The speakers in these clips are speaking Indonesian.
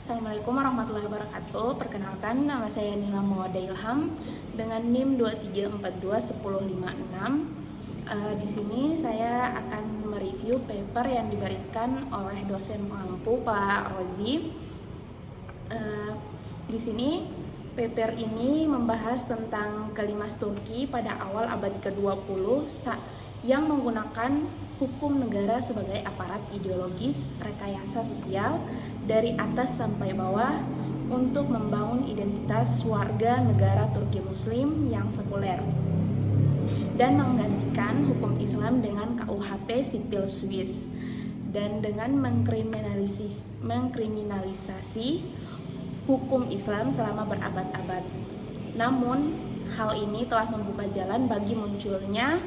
Assalamualaikum warahmatullahi wabarakatuh. Perkenalkan, nama saya Nila Mawada Ilham dengan NIM 23421056. Di sini saya akan mereview paper yang diberikan oleh dosen pengampu Pak Rozi. Di sini paper ini membahas tentang kalimas Turki pada awal abad ke-20 yang menggunakan hukum negara sebagai aparat ideologis rekayasa sosial dari atas sampai bawah untuk membangun identitas warga negara Turki Muslim yang sekuler dan menggantikan hukum Islam dengan KUHP sipil Swiss dan dengan mengkriminalisasi hukum Islam selama berabad-abad. Namun, hal ini telah membuka jalan bagi munculnya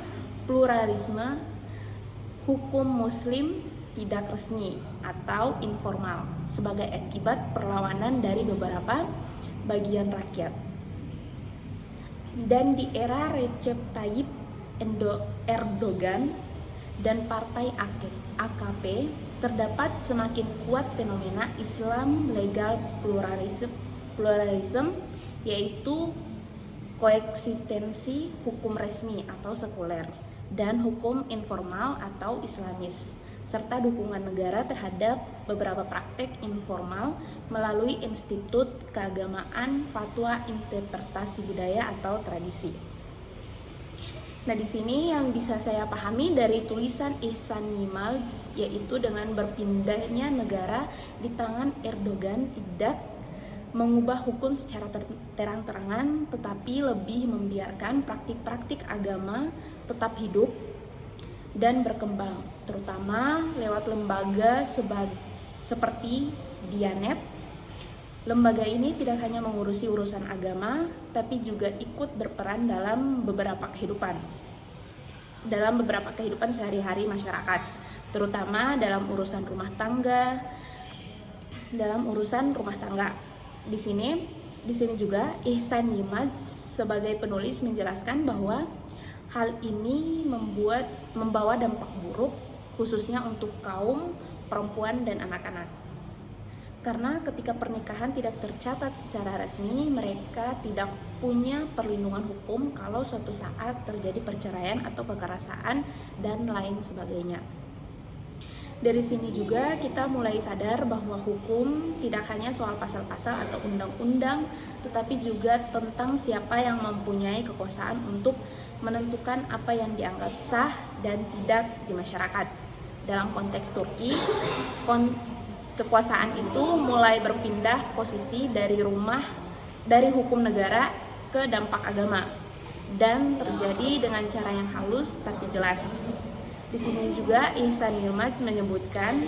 pluralisme hukum Muslim tidak resmi atau informal sebagai akibat perlawanan dari beberapa bagian rakyat. Dan di era Recep Tayyip Erdogan dan partai AKP terdapat semakin kuat fenomena Islam legal pluralism, yaitu koeksistensi hukum resmi atau sekuler dan hukum informal atau Islamis, serta dukungan negara terhadap beberapa praktek informal melalui institut keagamaan, fatwa, interpretasi budaya atau tradisi. Nah, di sini yang bisa saya pahami dari tulisan Ihsan Yilmaz, yaitu dengan berpindahnya negara di tangan Erdogan tidak mengubah hukum secara terang-terangan, tetapi lebih membiarkan praktik-praktik agama tetap hidup dan berkembang, terutama lewat lembaga seperti Diyanet. Lembaga ini tidak hanya mengurusi urusan agama, tapi juga ikut berperan dalam beberapa kehidupan sehari-hari masyarakat, terutama dalam urusan rumah tangga. Di sini juga Ihsan Yilmaz sebagai penulis menjelaskan bahwa hal ini membawa dampak buruk khususnya untuk kaum perempuan dan anak-anak. Karena ketika pernikahan tidak tercatat secara resmi, mereka tidak punya perlindungan hukum kalau suatu saat terjadi perceraian atau kekerasan dan lain sebagainya. Dari sini juga kita mulai sadar bahwa hukum tidak hanya soal pasal-pasal atau undang-undang, tetapi juga tentang siapa yang mempunyai kekuasaan untuk menentukan apa yang dianggap sah dan tidak di masyarakat. Dalam konteks Turki, kekuasaan itu mulai berpindah posisi dari hukum negara ke dampak agama dan terjadi dengan cara yang halus tapi jelas. Di sini juga Ihsan Yilmaz menyebutkan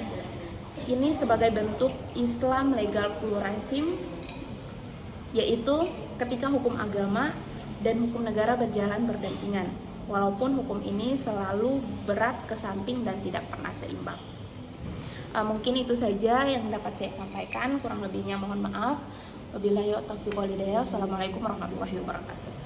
ini sebagai bentuk Islam legal pluralism, yaitu ketika hukum agama dan hukum negara berjalan berdampingan, walaupun hukum ini selalu berat ke samping dan tidak pernah seimbang. Mungkin itu saja yang dapat saya sampaikan, kurang lebihnya mohon maaf. Wabillahi taufiq wal hidayah. Assalamualaikum warahmatullahi wabarakatuh.